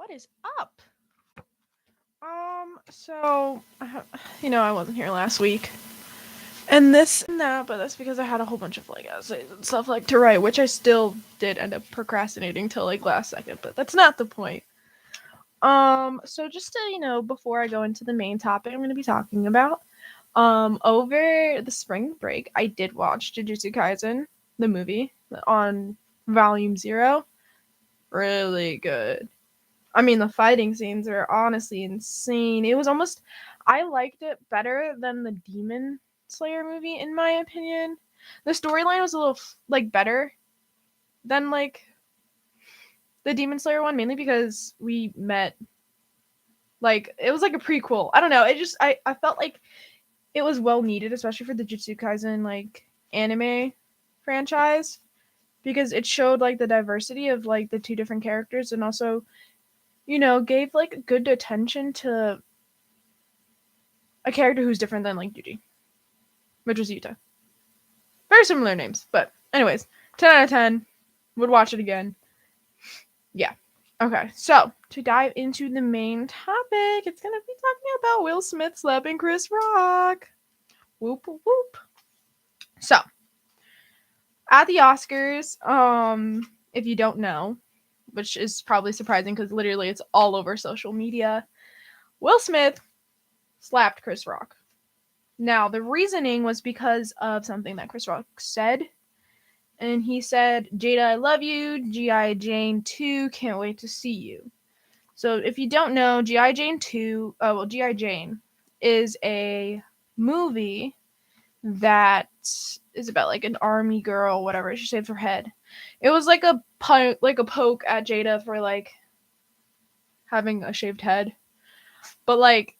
What is up? So, I wasn't here last week. And this and that, but that's because I had a whole bunch of like essays and stuff like to write, which I still did end up procrastinating till like last second, but that's not the point. So just to, before I go into the main topic I'm gonna be talking about, over the spring break I did watch Jujutsu Kaisen, the movie, on volume zero. Really good. I mean, the fighting scenes are honestly insane. It was almost, I liked it better than the Demon Slayer movie, in my opinion. The storyline was a little, like, better than, like, the Demon Slayer one, mainly because we met, like, it was like a prequel. I don't know. I felt like it was well needed, especially for the Jujutsu Kaisen, like, anime franchise, because it showed, like, the diversity of, like, the two different characters and also gave like good attention to a character who's different than like Yuji, which was Yuta. Very similar names, but anyways, 10 out of 10. Would watch it again. Yeah. Okay, so to dive into the main topic, it's gonna be talking about Will Smith slapping Chris Rock. Whoop whoop. So at the Oscars, if you don't know, which is probably surprising because literally it's all over social media, Will Smith slapped Chris Rock. Now, the reasoning was because of something that Chris Rock said. And he said, Jada, I love you. G.I. Jane 2, can't wait to see you. So, if you don't know, G.I. Jane 2, G.I. Jane is a movie that is about like an army girl, whatever. She shaved her head. It was like a poke at Jada for like having a shaved head. But like,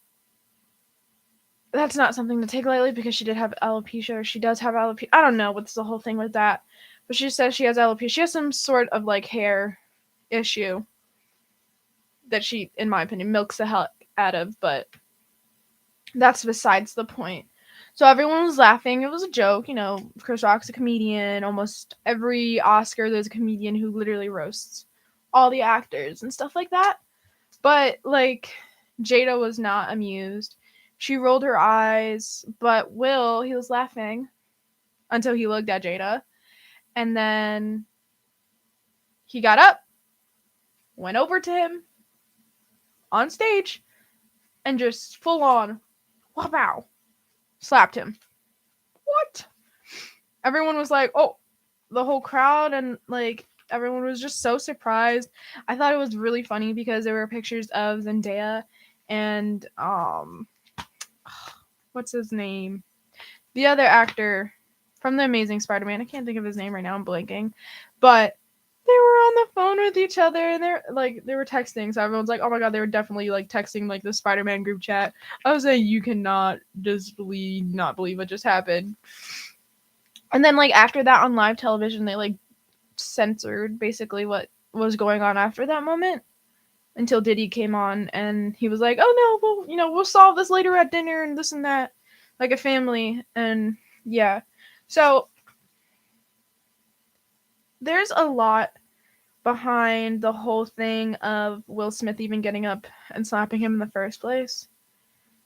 that's not something to take lightly because she did have alopecia, or she does have alopecia. I don't know what's the whole thing with that. But she says she has alopecia. She has some sort of like hair issue that she, in my opinion, milks the hell out of, but that's besides the point. So everyone was laughing. It was a joke. Chris Rock's a comedian. Almost every Oscar, there's a comedian who literally roasts all the actors and stuff like that. But, like, Jada was not amused. She rolled her eyes, but Will, he was laughing until he looked at Jada. And then he got up, went over to him on stage, and just full on, wow, slapped him. What? Everyone was like, oh, the whole crowd, and like everyone was just so surprised. I thought it was really funny because there were pictures of Zendaya and what's his name? The other actor from The Amazing Spider-Man. I can't think of his name right now. I'm blanking. But they were on the phone with each other and they were texting. So everyone's like, oh my god, they were definitely like texting like the Spider-Man group chat. I was saying, you cannot not believe what just happened. And then like after that on live television, they like censored basically what was going on after that moment until Diddy came on and he was like, oh no, we'll solve this later at dinner and this and that, like a family. And yeah, so there's a lot behind the whole thing of Will Smith even getting up and slapping him in the first place.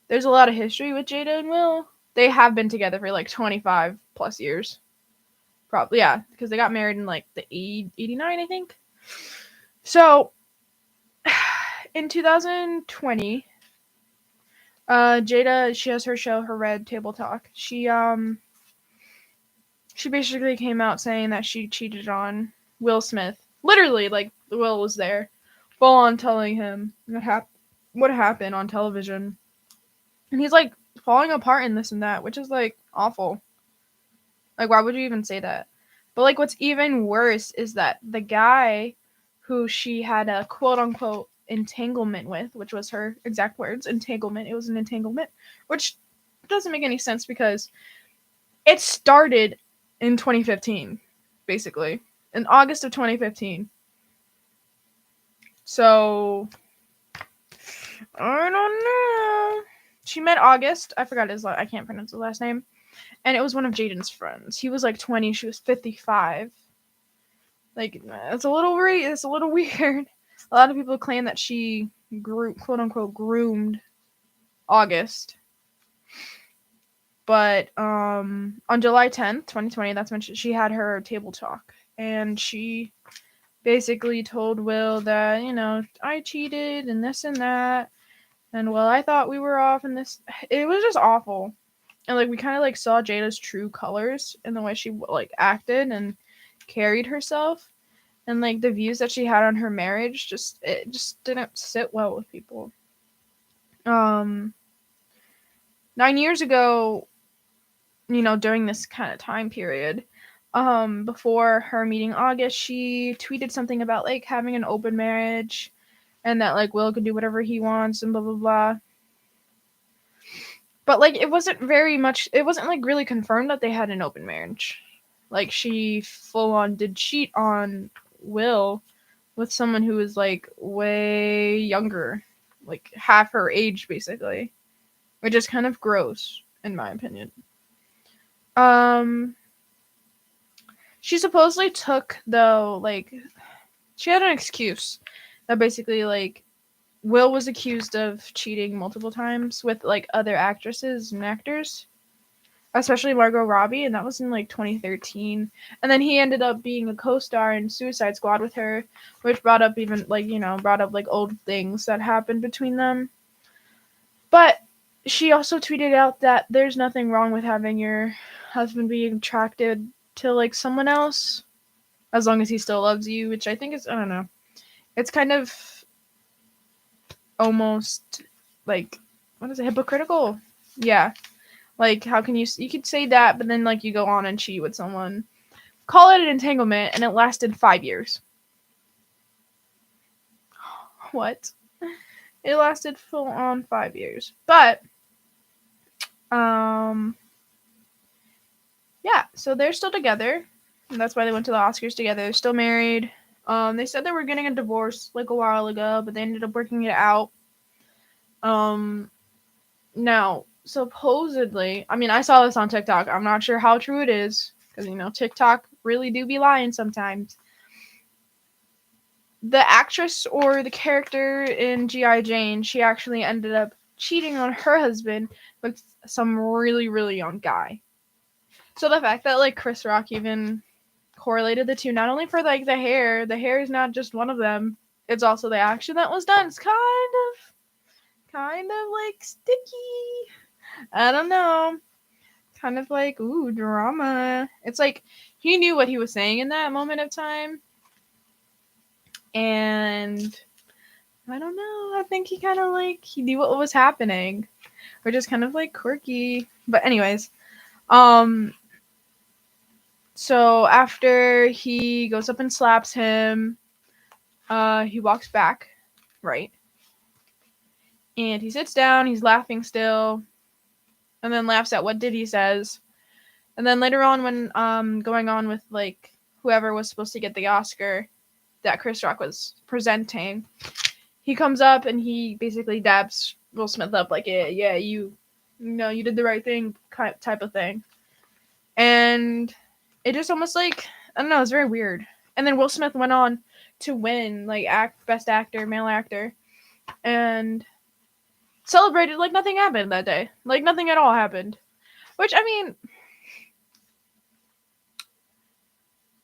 There's a lot of history with Jada and Will. They have been together for like 25 plus years. Probably, yeah, because they got married in like the 89, I think. So in 2020, Jada, she has her show, her Red Table Talk. She basically came out saying that she cheated on Will Smith. Literally, like Will was there, full on telling him what happened on television, and he's like falling apart in this and that, which is like awful. Like, why would you even say that? But like, what's even worse is that the guy who she had a quote unquote entanglement with, which was her exact words, entanglement. It was an entanglement, which doesn't make any sense because it started in 2015, basically. In August of 2015. So, I don't know. She met August. I forgot I can't pronounce his last name. And it was one of Jaden's friends. He was like 20. She was 55. Like, it's a little weird. A lot of people claim that she quote unquote groomed August. But on July 10th, 2020, that's when she had her table talk. And she basically told Will that, I cheated and this and that. And well, I thought we were off and this. It was just awful. And like we kind of like saw Jada's true colors in the way she like acted and carried herself. And like the views that she had on her marriage it just didn't sit well with people. 9 years ago, during this kind of time period, before her meeting August, she tweeted something about like having an open marriage and that like Will could do whatever he wants and blah blah blah. But like it wasn't like really confirmed that they had an open marriage. Like she full on did cheat on Will with someone who was like way younger, like half her age basically, which is kind of gross in my opinion. She supposedly took, though, like, she had an excuse that basically, like, Will was accused of cheating multiple times with, like, other actresses and actors, especially Margot Robbie, and that was in, like, 2013. And then he ended up being a co-star in Suicide Squad with her, which brought up like, old things that happened between them. But she also tweeted out that there's nothing wrong with having your husband being attracted to like someone else as long as he still loves you, which I think is, I don't know, it's kind of almost like, what is it, hypocritical? Yeah, like how can you could say that, but then like you go on and cheat with someone, call it an entanglement, and it lasted 5 years. What? It lasted full on 5 years. But yeah, so they're still together. And that's why they went to the Oscars together. They're still married. They said they were getting a divorce like a while ago, but they ended up working it out. Now, supposedly, I mean, I saw this on TikTok. I'm not sure how true it is, because, TikTok really do be lying sometimes. The actress or the character in G.I. Jane, she actually ended up cheating on her husband with some really, really young guy. So the fact that, like, Chris Rock even correlated the two, not only for, like, the hair is not just one of them, it's also the action that was done. It's kind of, like, sticky. I don't know. Kind of like, ooh, drama. It's like, he knew what he was saying in that moment of time. And I don't know. I think he kind of, like, he knew what was happening. Which is kind of, like, quirky. But anyways, so after he goes up and slaps him, he walks back, right? And he sits down, he's laughing still, and then laughs at what Diddy says. And then later on when going on with like whoever was supposed to get the Oscar that Chris Rock was presenting, he comes up and he basically dabs Will Smith up like, yeah, you did the right thing type of thing. And it just almost like, I don't know, it's very weird. And then Will Smith went on to win like best actor, male actor, and celebrated like nothing happened that day. Like nothing at all happened. Which, I mean,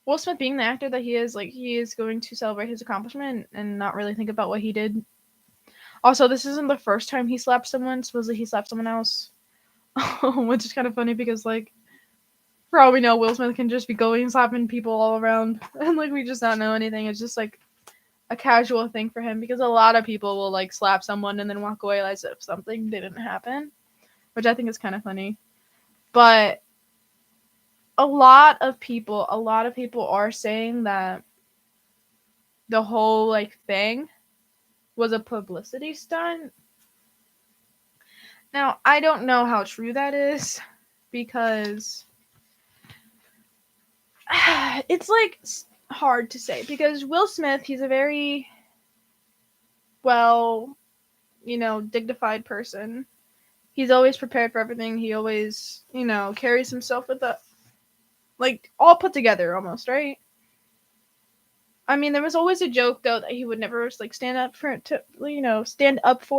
Will Smith being the actor that he is, like, he is going to celebrate his accomplishment and not really think about what he did. Also, this isn't the first time he slapped someone. Supposedly he slapped someone else. Which is kind of funny because, like, for all we know, Will Smith can just be going and slapping people all around. And, like, we just don't know anything. It's just, like, a casual thing for him because a lot of people will, like, slap someone and then walk away as if something didn't happen. Which I think is kind of funny. But a lot of people are saying that the whole, like, thing was a publicity stunt. Now, I don't know how true that is because it's, like, hard to say because Will Smith, he's a very, well, dignified person. He's always prepared for everything. He always, carries himself with a, like, all put together almost, right? I mean, there was always a joke though that he would never like stand up for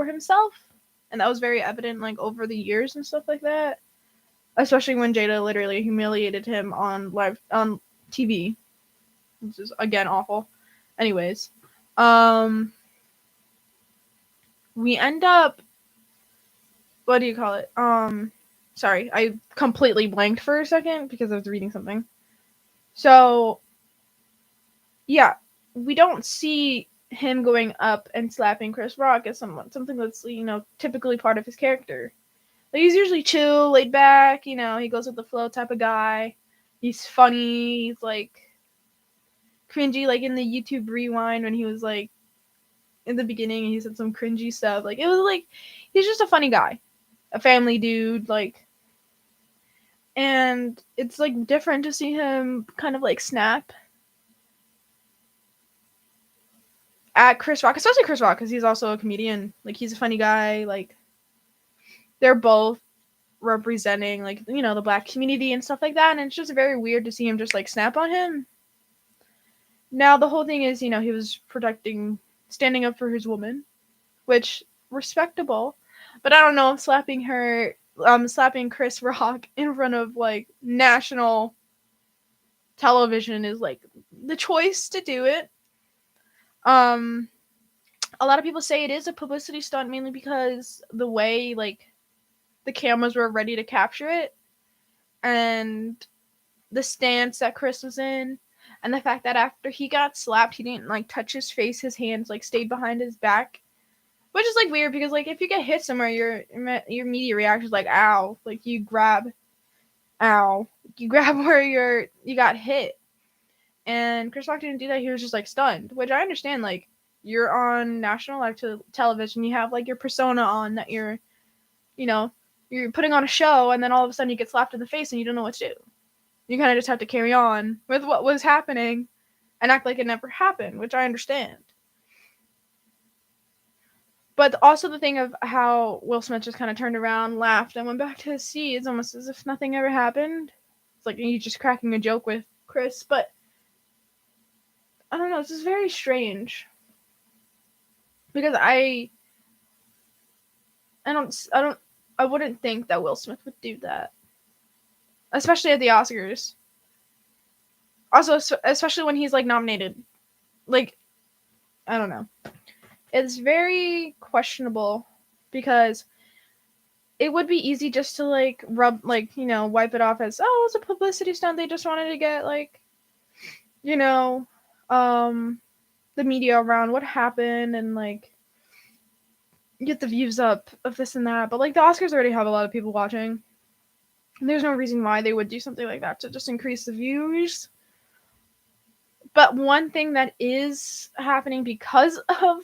himself, and that was very evident like over the years and stuff like that. Especially when Jada literally humiliated him on live on TV, which is again awful. Anyways, we end up, what do you call it? Sorry, I completely blanked for a second because I was reading something. So, yeah, we don't see him going up and slapping Chris Rock as something that's typically part of his character. Like, he's usually chill, laid back. He goes with the flow type of guy. He's funny. He's like cringy, like in the YouTube Rewind when he was like in the beginning and he said some cringy stuff. Like, it was like he's just a funny guy, a family dude, like. And it's like different to see him kind of like snap at Chris Rock, especially Chris Rock, because he's also a comedian. Like, he's a funny guy. Like, they're both representing like the black community and stuff like that, and it's just very weird to see him just like snap on him. Now the whole thing is he was standing up for his woman, which respectable, but I don't know if slapping Chris Rock in front of like national television is like the choice to do it. A lot of people say it is a publicity stunt, mainly because the way like the cameras were ready to capture it, and the stance that Chris was in, and the fact that after he got slapped, he didn't like touch his face, his hands like stayed behind his back, which is like weird because like if you get hit somewhere, your immediate reaction is like ow, like you grab where you got hit, and Chris Rock didn't do that. He was just like stunned, which I understand. Like, you're on national live television, you have like your persona on that you're putting on a show, and then all of a sudden you get slapped in the face and you don't know what to do. You kind of just have to carry on with what was happening and act like it never happened, which I understand. But also the thing of how Will Smith just kind of turned around, laughed, and went back to his seat. It's almost as if nothing ever happened. It's like he's just cracking a joke with Chris. But I don't know. This is very strange. Because I wouldn't think that Will Smith would do that. Especially at the Oscars. Also, especially when he's like nominated. Like, I don't know. It's very questionable because it would be easy just to like wipe it off as, oh, it's a publicity stunt. They just wanted to get like, the media around what happened and like get the views up of this and that. But like the Oscars already have a lot of people watching. And there's no reason why they would do something like that to just increase the views. But one thing that is happening because of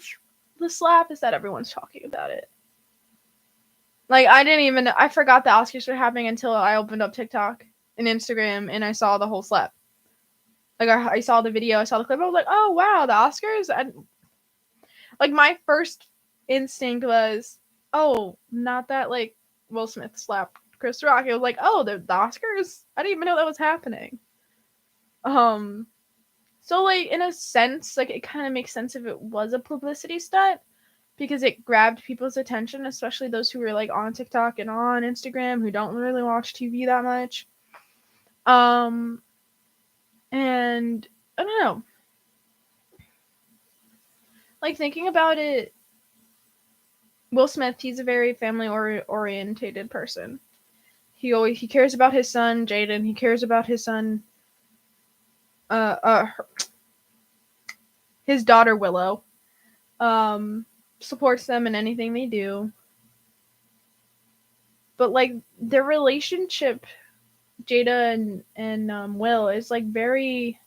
the slap is that everyone's talking about it. Like, I forgot the Oscars were happening until I opened up TikTok and Instagram and I saw the whole slap. Like, I saw the video, I saw the clip, I was like, oh wow, the Oscars? And like, my first instinct was, oh, not that like Will Smith slapped Chris Rock. It was like, oh, the Oscars? I didn't even know that was happening. So like in a sense, like it kind of makes sense if it was a publicity stunt because it grabbed people's attention, especially those who were like on TikTok and on Instagram who don't really watch TV that much. And I don't know. Like thinking about it, Will Smith, he's a very family orientated person. He cares about his son, Jaden. He cares about his son, his daughter Willow. Supports them in anything they do. But like their relationship, Jada and Will, is like very,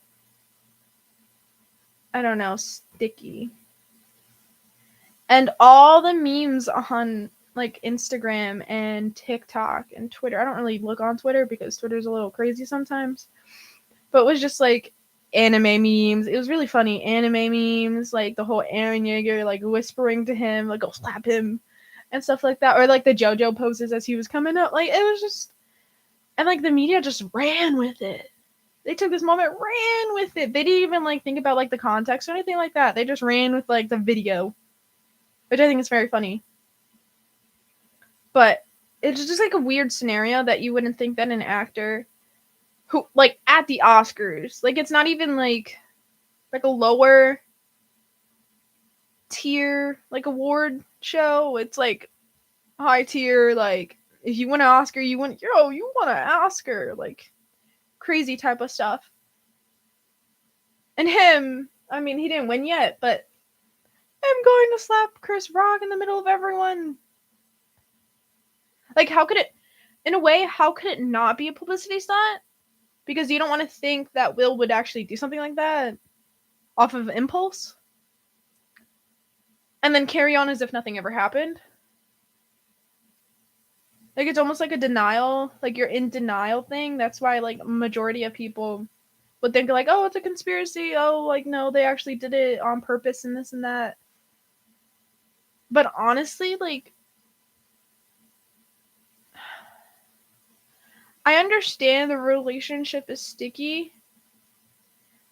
I don't know, sticky. And all the memes on like Instagram and TikTok and Twitter. I don't really look on Twitter because Twitter's a little crazy sometimes. But it was just like anime memes. It was really funny. Anime memes, like the whole Aaron Yeager like whispering to him, like go slap him and stuff like that. Or like the JoJo poses as he was coming up. Like it was just, and like the media just ran with it. They took this moment, ran with it. They didn't even like think about like the context or anything like that. They just ran with like the video, which I think is very funny. But it's just like a weird scenario that you wouldn't think that an actor who like at the Oscars, like it's not even like a lower tier like award show. It's like high tier, like if you win an Oscar, you win you won an Oscar, like crazy type of stuff. And him, I mean, he didn't win yet, but him going to slap Chris Rock in the middle of everyone. Like, how could it, in a way, how could it not be a publicity stunt? Because you don't want to think that Will would actually do something like that off of impulse. And then carry on as if nothing ever happened. Like, it's almost like a denial, like you're in denial thing. That's why, like, a majority of people would think, like, oh, it's a conspiracy. Oh, like, no, they actually did it on purpose and this and that. But honestly, like, I understand the relationship is sticky.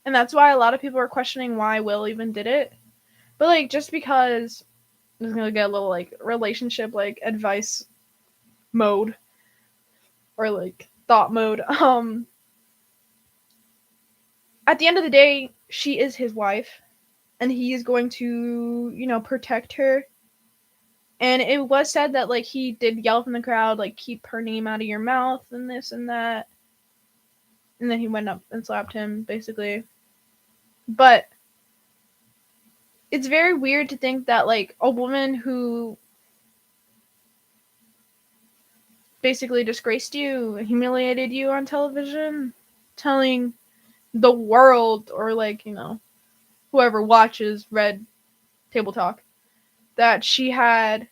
And that's why a lot of people are questioning why Will even did it. But, like, just because I'm just gonna get a little, like, relationship, like, advice mode. Or, like, thought mode. At the end of the day, she is his wife. And he is going to, protect her. And it was said that, like, he did yell from the crowd, like, keep her name out of your mouth and this and that. And then he went up and slapped him, basically. But it's very weird to think that, like, a woman who basically disgraced you, humiliated you on television, telling the world or, like, whoever watches Red Table Talk, that she had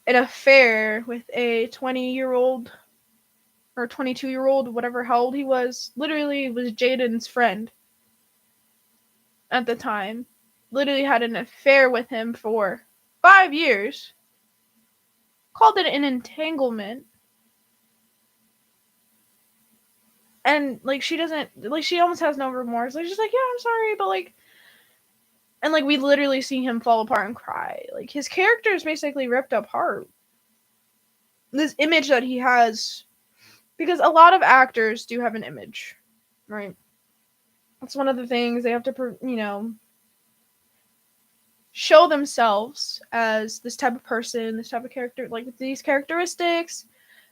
an affair with a 20-year-old or 22-year-old, whatever how old he was, literally was Jaden's friend at the time, literally had an affair with him for 5 years, called it an entanglement, and, like, she doesn't, like, she almost has no remorse. Like, she's like, yeah, I'm sorry, but, like, and, like, we literally see him fall apart and cry. Like, his character is basically ripped apart. This image that he has, because a lot of actors do have an image, right? That's one of the things they have to, show themselves as this type of person, this type of character, like these characteristics,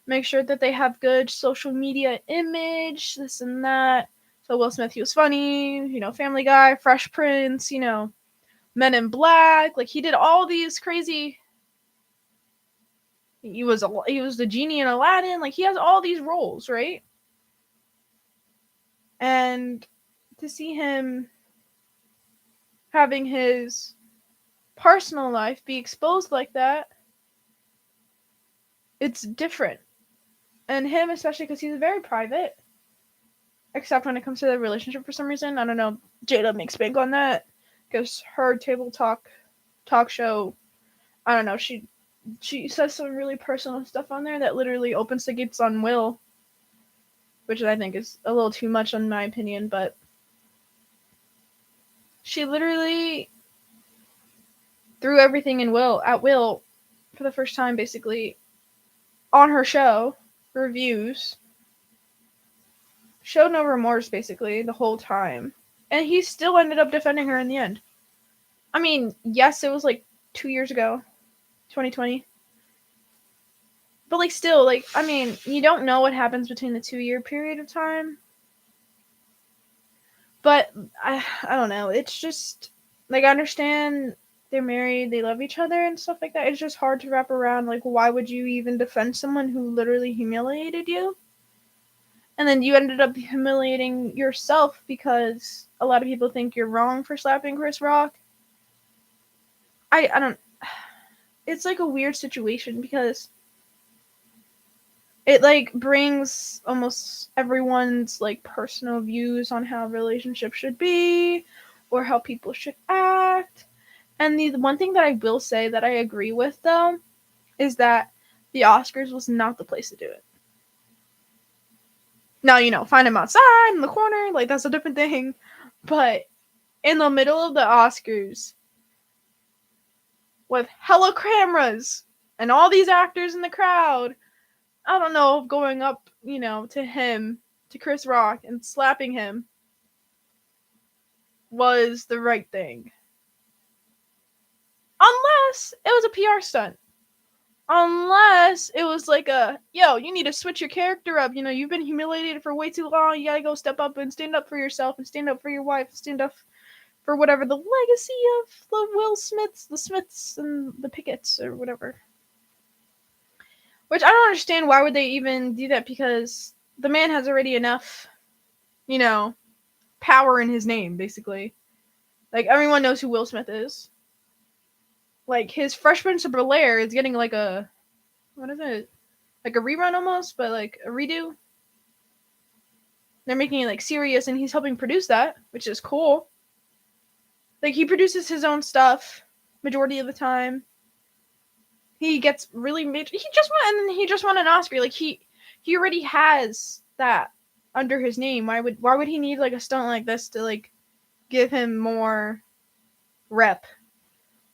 make sure that they have good social media image, this and that. So Will Smith, he was funny, Family Guy, Fresh Prince, Men in Black, like he did all these crazy. He was the genie in Aladdin, like he has all these roles, right? And to see him having his personal life be exposed like that, it's different. And him, especially because he's very private, except when it comes to the relationship for some reason. I don't know. Jada makes bank on that because her table talk show, I don't know, she says some really personal stuff on there that literally opens the gates on Will, which I think is a little too much in my opinion, but she literally threw everything at Will for the first time, basically, on her show, reviews, showed no remorse, basically, the whole time. And he still ended up defending her in the end. I mean, yes, it was like 2 years ago, 2020. But, like, still, like, I mean, you don't know what happens between the 2-year period of time. But, I don't know. It's just, like, I understand they're married, they love each other and stuff like that. It's just hard to wrap around, like, why would you even defend someone who literally humiliated you? And then you ended up humiliating yourself because a lot of people think you're wrong for slapping Chris Rock. I don't... It's, like, a weird situation because it, like, brings almost everyone's, like, personal views on how relationships should be or how people should act. And the one thing that I will say that I agree with, though, is that the Oscars was not the place to do it. Now, find him outside in the corner, like, that's a different thing. But in the middle of the Oscars, with hella cameras and all these actors in the crowd, I don't know if going up, to him, to Chris Rock, and slapping him was the right thing. Unless it was a PR stunt. Unless it was like you need to switch your character up. You've been humiliated for way too long. You gotta go step up and stand up for yourself and stand up for your wife and stand up for whatever the legacy of the Will Smiths, the Smiths, and the Picketts, or whatever. Which I don't understand why would they even do that, because the man has already enough, power in his name, basically. Like, everyone knows who Will Smith is. Like, his Fresh Prince of Bel-Air is getting like a, what is it? Like a rerun almost, but like a redo. They're making it like serious, and he's helping produce that, which is cool. Like, he produces his own stuff majority of the time. He gets really major. He just won an Oscar. Like, he already has that under his name. Why would he need like a stunt like this to like give him more rep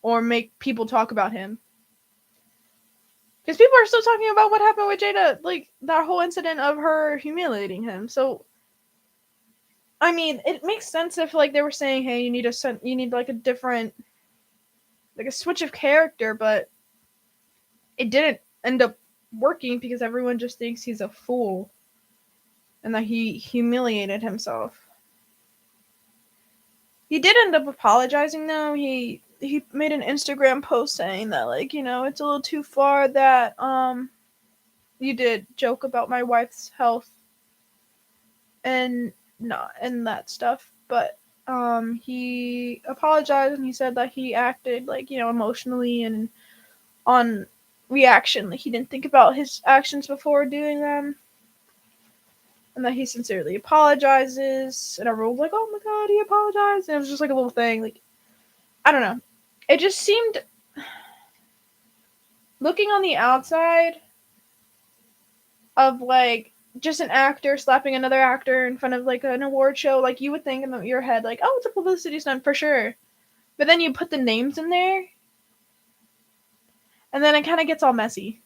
or make people talk about him? Because people are still talking about what happened with Jada, like that whole incident of her humiliating him. So, I mean, it makes sense if like they were saying, hey, you need like a different, like a switch of character, but it didn't end up working because everyone just thinks he's a fool and that he humiliated himself. He did end up apologizing though. He made an Instagram post saying that, like, it's a little too far that you did joke about my wife's health and that stuff, but he apologized, and he said that he acted like, emotionally and on reaction, like he didn't think about his actions before doing them, and that he sincerely apologizes, and everyone was like, oh my god, he apologized, and it was just like a little thing. Like, I don't know, it just seemed, looking on the outside of like just an actor slapping another actor in front of like an award show, like you would think in your head like, oh, it's a publicity stunt for sure, but then you put the names in there and then it kind of gets all messy,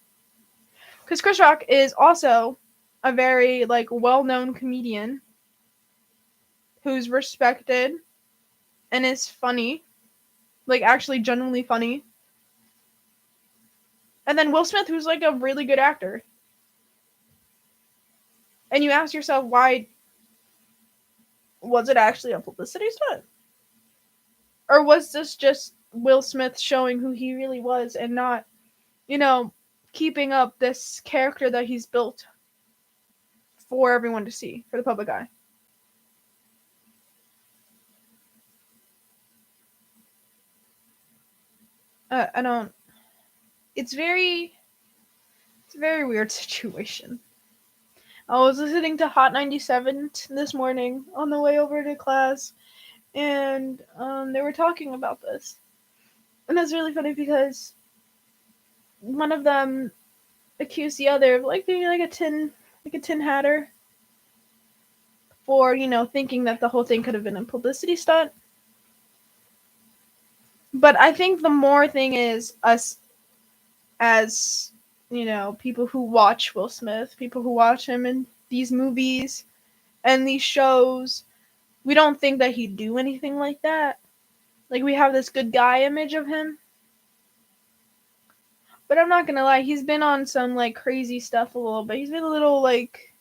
because Chris Rock is also a very like well-known comedian who's respected and is funny, like actually genuinely funny. And then Will Smith, who's like a really good actor. And you ask yourself, why was it actually a publicity stunt? Or was this just Will Smith showing who he really was and not, keeping up this character that he's built for everyone to see, for the public eye? I don't. It's a very weird situation. I was listening to Hot 97 this morning on the way over to class, and they were talking about this. And it's really funny because one of them accused the other of like being like a tin hatter for, thinking that the whole thing could have been a publicity stunt. But I think the more thing is us as, people who watch Will Smith, people who watch him in these movies and these shows, we don't think that he'd do anything like that. Like, we have this good guy image of him. But I'm not gonna lie, he's been on some, like, crazy stuff a little bit. He's been a little, like,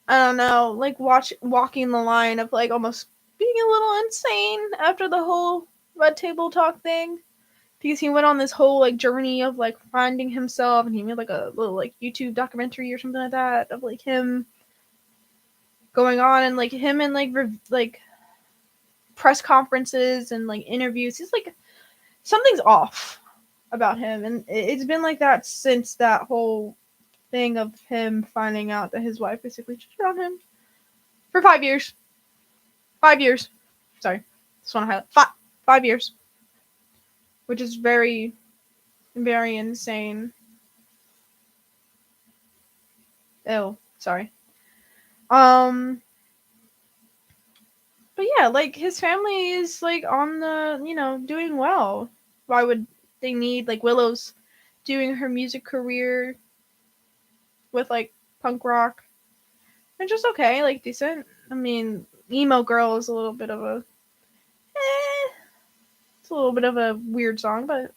I don't know, like, walking the line of, like, almost being a little insane after the whole Red Table Talk thing. Because he went on this whole, like, journey of, like, finding himself, and he made, like, a little, like, YouTube documentary or something like that of, like, him going on, and, like, him in, like, press conferences and, like, interviews. He's, like, something's off about him, and it's been like that since that whole thing of him finding out that his wife basically cheated on him for 5 years. 5 years. Sorry. Just want to highlight. 5 years. Which is very, very insane. Oh, sorry. Um, but yeah, like his family is like on the, doing well. Why would they need like Willow's doing her music career with like punk rock? And just okay, like decent. I mean, emo girl is a little bit of a, it's a little bit of a weird song, but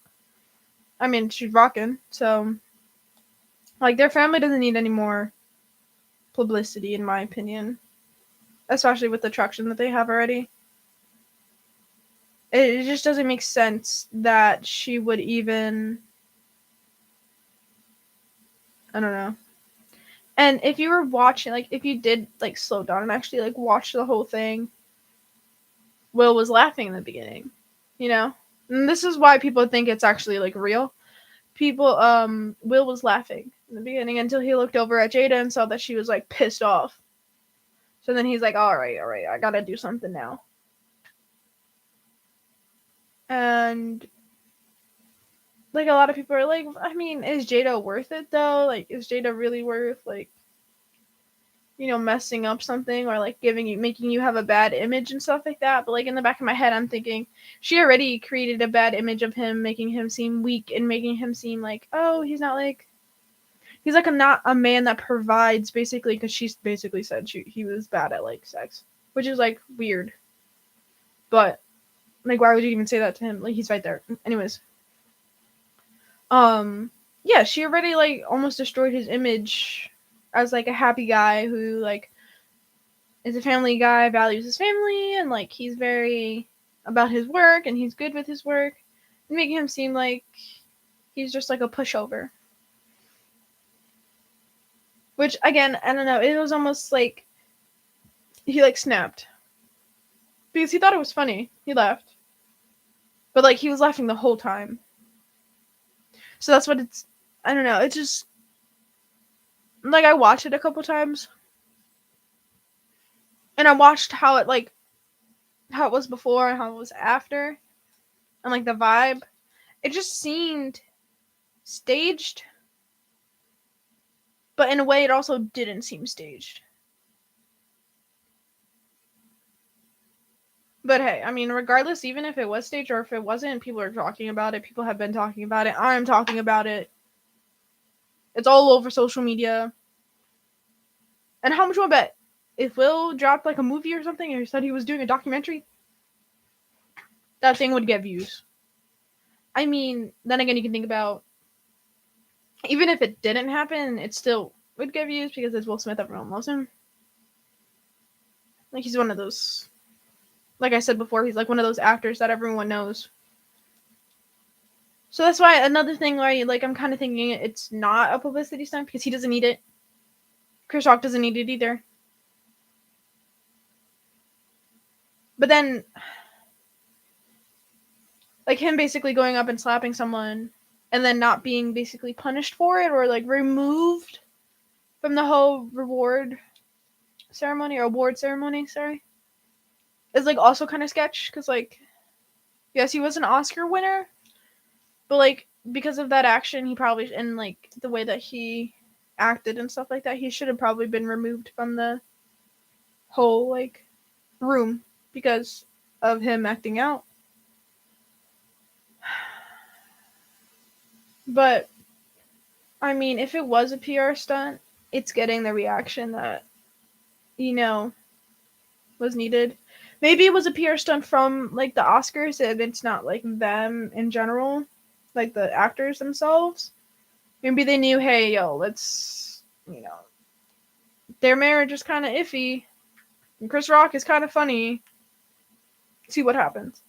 I mean she's rocking. So like their family doesn't need any more publicity, in my opinion, especially with the traction that they have already. It just doesn't make sense that she would even, I don't know. And if you were watching, like, if you did, like, slow down and actually, like, watch the whole thing, Will was laughing in the beginning, you know? And this is why people think it's actually, like, real. Will was laughing in the beginning until he looked over at Jada and saw that she was, like, pissed off. So then he's like, alright, I gotta do something now. And, like, a lot of people are like, I mean, is Jada worth it, though? Like, is Jada really worth, like, messing up something or like making you have a bad image and stuff like that. But like in the back of my head, I'm thinking she already created a bad image of him, making him seem weak and making him seem like, oh, he's like not a man that provides, basically, because she basically said he was bad at like sex, which is like weird. But like, why would you even say that to him? Like, he's right there. Anyways, yeah, she already like almost destroyed his image as like a happy guy who like is a family guy, values his family, and like he's very about his work and he's good with his work, and making him seem like he's just like a pushover. Which again, I don't know, it was almost like he like snapped. Because he thought it was funny. He laughed. But like he was laughing the whole time. So that's what it's, I don't know, it's just like I watched it a couple times. And I watched how it was before and how it was after. And like the vibe. It just seemed staged, but in a way it also didn't seem staged. But hey, I mean, regardless, even if it was staged or if it wasn't, people are talking about it. People have been talking about it. I'm talking about it. It's all over social media. And how much will I bet? If Will dropped like a movie or something or said he was doing a documentary, that thing would get views. I mean, then again, you can think about, even if it didn't happen, it still would get views because it's Will Smith. Everyone loves him. Like, he's one of those, like I said before, he's like one of those actors that everyone knows. So that's why another thing where like I'm kind of thinking it's not a publicity stunt because he doesn't need it. Chris Rock doesn't need it either. But then, like him basically going up and slapping someone and then not being basically punished for it or like removed from the whole award ceremony, sorry, is like also kind of sketch because like, yes, he was an Oscar winner, but like because of that action, he probably, and like the way that he acted and stuff like that, he should have probably been removed from the whole like room because of him acting out. But I mean, if it was a PR stunt, it's getting the reaction that was needed. Maybe it was a PR stunt from like the Oscars and it's not like them in general, like the actors themselves. Maybe they knew, hey, yo, let's, their marriage is kind of iffy and Chris Rock is kind of funny. See what happens.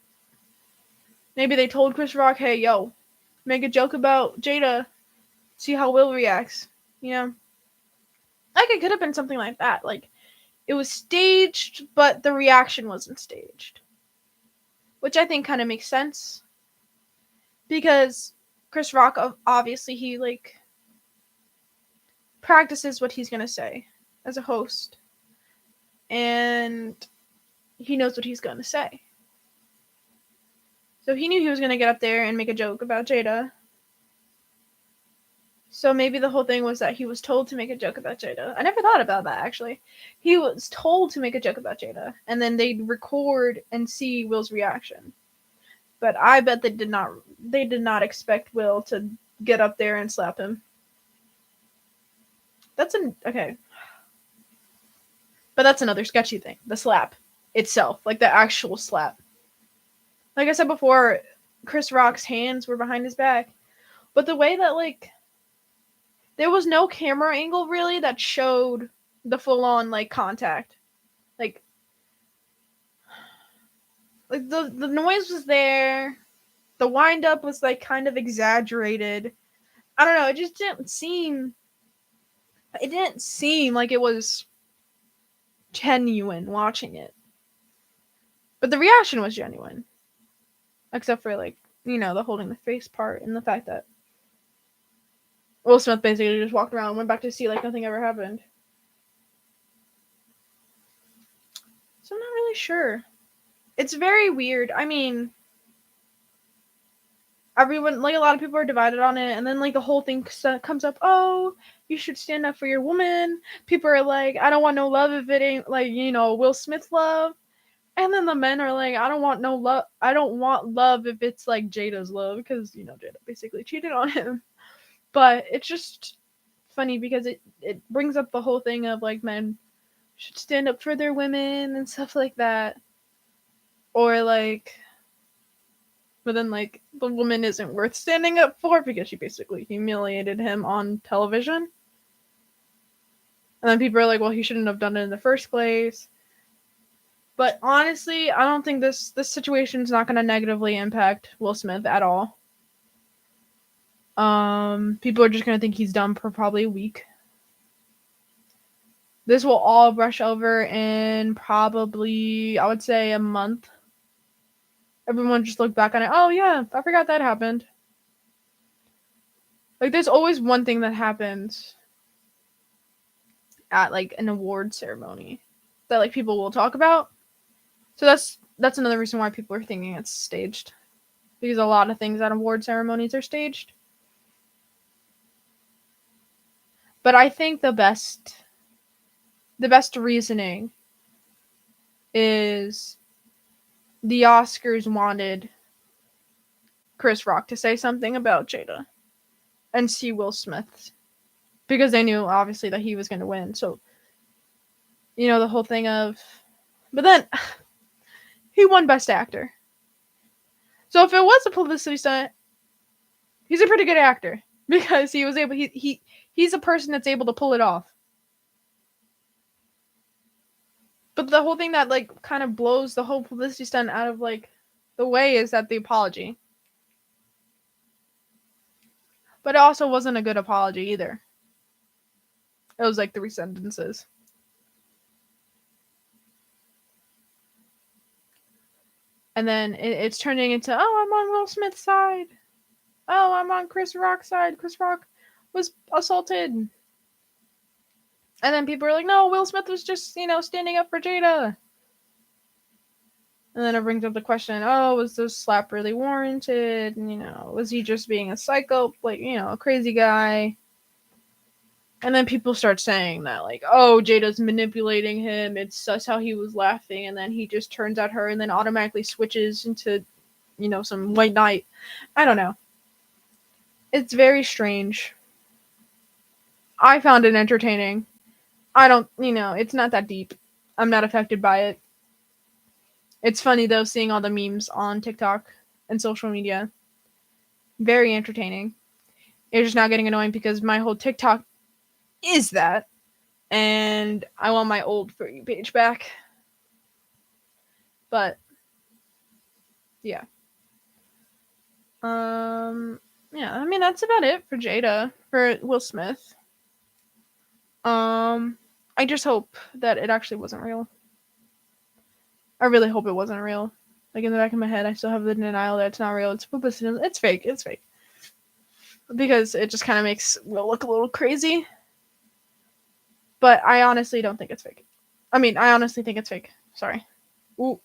Maybe they told Chris Rock, hey, yo, make a joke about Jada. See how Will reacts. Like it could have been something like that. Like it was staged, but the reaction wasn't staged. Which I think kind of makes sense. Because Chris Rock, obviously, he like practices what he's going to say as a host. And he knows what he's going to say. So he knew he was going to get up there and make a joke about Jada. So maybe the whole thing was that he was told to make a joke about Jada. I never thought about that, actually. He was told to make a joke about Jada, and then they'd record and see Will's reaction. But I bet they did not expect Will to get up there and slap him. Okay. But that's another sketchy thing. The slap itself, like the actual slap. Like I said before, Chris Rock's hands were behind his back. But the way that, like, there was no camera angle really that showed the full on, like, contact. Like the noise was there. The wind up was, like, kind of exaggerated. I don't know, it didn't seem like it was genuine watching it. But the reaction was genuine. Except for, like, the holding the face part and the fact that Will Smith basically just walked around and went back to see like nothing ever happened. So I'm not really sure. It's very weird. I mean, everyone, like, a lot of people are divided on it, and then, like, the whole thing comes up, oh, you should stand up for your woman. People are like, I don't want no love if it ain't, like, Will Smith love. And then the men are like, I don't want love if it's, like, Jada's love, because, Jada basically cheated on him. But it's just funny because it brings up the whole thing of, like, men should stand up for their women and stuff like that. Or, like, but then, like, the woman isn't worth standing up for because she basically humiliated him on television. And then people are like, well, he shouldn't have done it in the first place. But honestly, I don't think this situation is not going to negatively impact Will Smith at all. People are just going to think he's dumb for probably a week. This will all brush over in probably, I would say, a month. Everyone just look back on it. Oh, yeah, I forgot that happened. Like, there's always one thing that happens at, like, an award ceremony that, like, people will talk about. So that's another reason why people are thinking it's staged. Because a lot of things at award ceremonies are staged. But I think the best reasoning is the Oscars wanted Chris Rock to say something about Jada and see Will Smith, because they knew obviously that he was going to win. So, the whole thing of, but then he won Best Actor. So if it was a publicity stunt, he's a pretty good actor because he was able. He's a person that's able to pull it off. But the whole thing that, like, kind of blows the whole publicity stunt out of, like, the way is that the apology. But it also wasn't a good apology either. It was like 3 sentences. And then it's turning into, oh, I'm on Will Smith's side. Oh, I'm on Chris Rock's side. Chris Rock was assaulted. And then people are like, no, Will Smith was just, standing up for Jada. And then it brings up the question, oh, was this slap really warranted? And, was he just being a psycho, like, a crazy guy? And then people start saying that, like, oh, Jada's manipulating him. That's how he was laughing. And then he just turns at her and then automatically switches into, some white knight. I don't know. It's very strange. I found it entertaining. I don't, it's not that deep. I'm not affected by it. It's funny, though, seeing all the memes on TikTok and social media. Very entertaining. It's just now getting annoying because my whole TikTok is that. And I want my old For You page back. But, yeah. Yeah, I mean, that's about it for Jada, for Will Smith. I just hope that it actually wasn't real. I really hope it wasn't real. Like, in the back of my head, I still have the denial that it's not real. It's publicity. It's fake. It's fake. Because it just kind of makes Will look a little crazy. But I honestly don't think it's fake. I mean, I honestly think it's fake. Sorry. Ooh.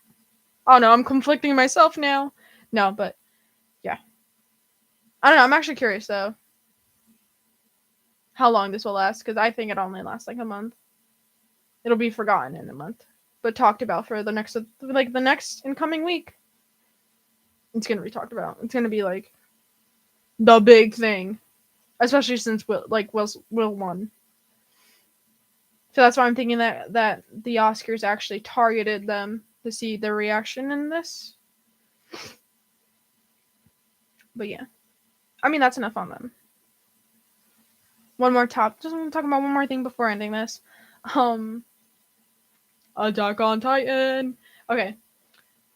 Oh, no, I'm conflicting myself now. No, but, yeah. I don't know. I'm actually curious, though. how long this will last, because I think it only lasts like a month. It'll be forgotten in a month, but talked about for the next incoming week. It's gonna be talked about. It's gonna be like the big thing, especially since Will won. So that's why I'm thinking that the Oscars actually targeted them to see their reaction in this. But yeah, I mean that's enough on them. One more just want to talk about one more thing before ending this. Attack on Titan. Okay,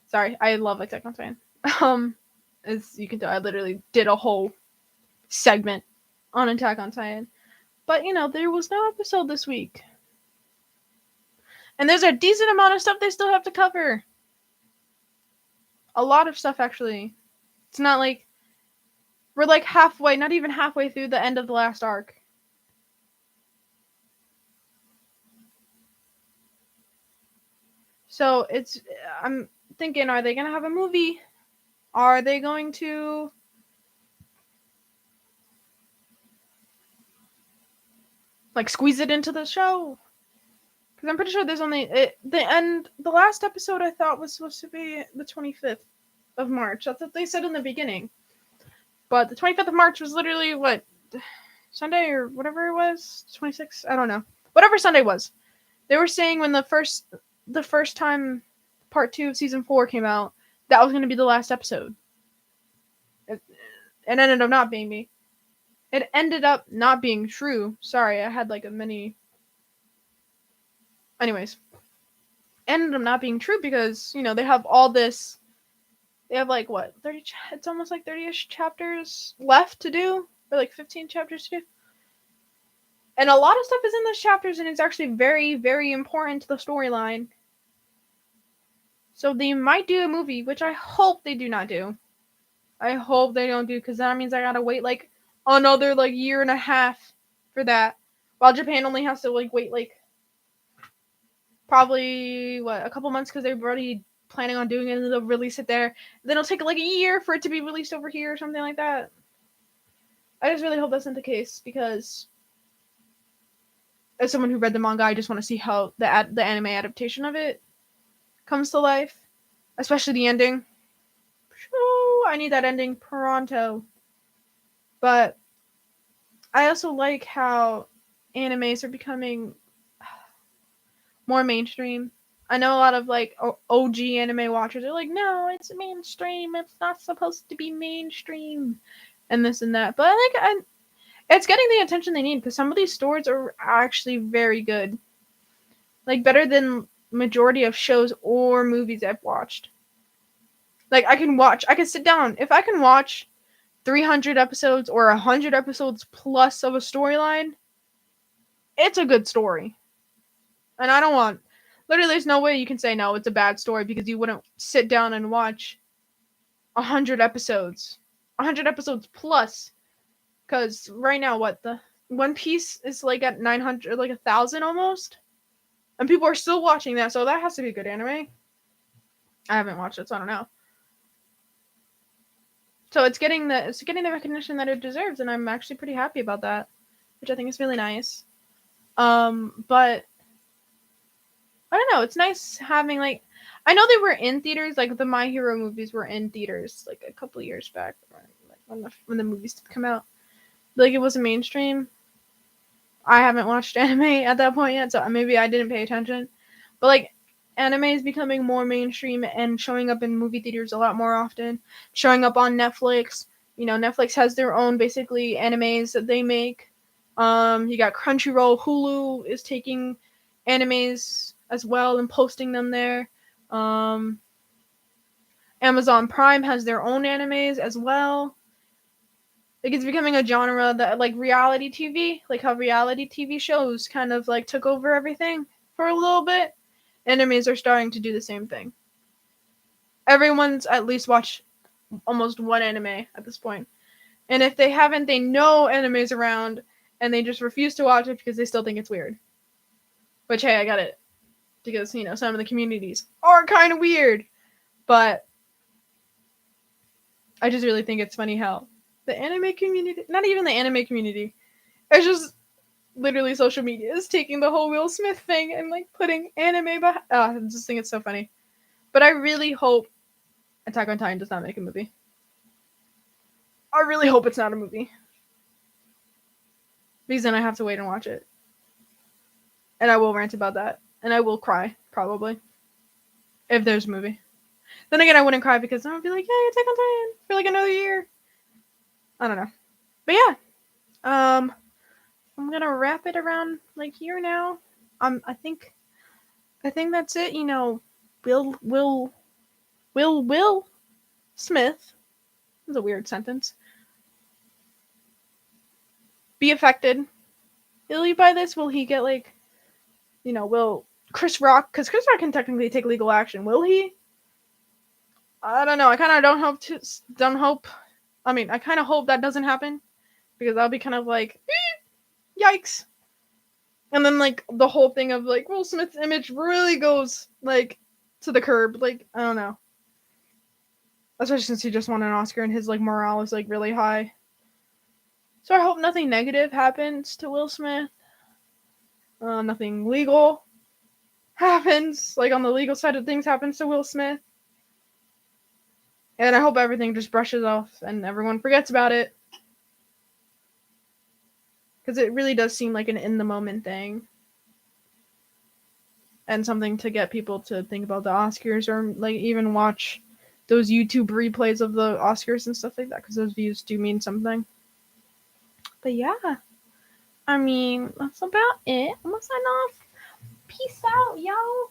sorry, I love Attack on Titan. As you can tell, I literally did a whole segment on Attack on Titan. But there was no episode this week. And there's a decent amount of stuff they still have to cover. A lot of stuff, actually. It's not like we're like halfway, not even halfway through the end of the last arc. So I'm thinking, are they going to have a movie? Are they going to like squeeze it into the show? Because I'm pretty sure there's only the last episode I thought was supposed to be the 25th of March. That's what they said in the beginning. But the 25th of March was literally what, Sunday or whatever it was, 26th. I don't know. Whatever Sunday was. They were saying when the first time part 2 of season 4 came out, that was going to be the last episode. It ended up not being me. It ended up not being true. Sorry, I had like a mini. Anyways, ended up not being true because they have all this. They have like what 30? It's almost like 30ish chapters left to do, or like 15 chapters to do. And a lot of stuff is in those chapters, and it's actually very, very important to the storyline. So they might do a movie, which I hope they do not do. I hope they don't do, because that means I gotta wait like another like year and a half for that, while Japan only has to like wait like probably a couple months because they're already planning on doing it and they'll release it there. Then it'll take like a year for it to be released over here or something like that. I just really hope that's not the case, because as someone who read the manga, I just want to see how the anime adaptation of it comes to life, especially the ending. Oh, I need that ending pronto. But I also like how animes are becoming more mainstream. I know a lot of like OG anime watchers are like, no, it's mainstream. It's not supposed to be mainstream, and this and that. But it's getting the attention they need, because some of these stories are actually very good, like better than majority of shows or movies I've watched. Like I can sit down if I can watch 300 episodes or 100 episodes plus of a storyline. It's a good story, and I don't want. Literally, there's no way you can say no, it's a bad story, because you wouldn't sit down and watch 100 episodes. 100 episodes plus. Because right now, the One Piece is like at 900, like 1,000 almost. And people are still watching that, so that has to be a good anime. I haven't watched it, so I don't know. So it's getting the recognition that it deserves, and I'm actually pretty happy about that, which I think is really nice. But I don't know, it's nice having like, I know they were in theaters, like the My Hero movies were in theaters like a couple of years back, like when the movies did come out. Like it wasn't mainstream. I haven't watched anime at that point yet, so maybe I didn't pay attention. But like anime is becoming more mainstream and showing up in movie theaters a lot more often, showing up on Netflix. Netflix has their own basically animes that they make. You got Crunchyroll, Hulu is taking animes as well and posting them there. Amazon Prime has their own animes as well. Like it's becoming a genre that like reality TV, like how reality TV shows kind of like took over everything for a little bit. Animes are starting to do the same thing. Everyone's at least watched almost one anime at this point. And if they haven't, they know anime's around and they just refuse to watch it because they still think it's weird. Which, hey, I got it. Because, some of the communities are kind of weird. But I just really think it's funny how the anime community, not even the anime community, it's just literally social media is taking the whole Will Smith thing and like putting anime behind. I just think it's so funny. But I really hope Attack on Titan does not make a movie. I really hope it's not a movie. Because then I have to wait and watch it. And I will rant about that. And I will cry, probably. If there's a movie. Then again, I wouldn't cry because I would be like, yeah, Attack on Titan for like another year. I don't know. But yeah. I'm gonna wrap it around like here now. I think that's it. You know, Will Smith. That's a weird sentence. Be affected. Will he buy this? Will he get like, you know, will Chris Rock? Because Chris Rock can technically take legal action. Will he? I don't know. I kind of don't hope. I mean, I kind of hope that doesn't happen because I'll be kind of like, yikes. And then like the whole thing of like Will Smith's image really goes like to the curb. Like I don't know. Especially since he just won an Oscar and his like morale is like really high. So I hope nothing negative happens to Will Smith. Nothing legal happens, like on the legal side of things happens to Will Smith. And I hope everything just brushes off and everyone forgets about it. Because it really does seem like an in the moment thing. And something to get people to think about the Oscars or like even watch those YouTube replays of the Oscars and stuff like that. Because those views do mean something. But yeah. I mean, that's about it. I'm gonna sign off. Peace out, y'all.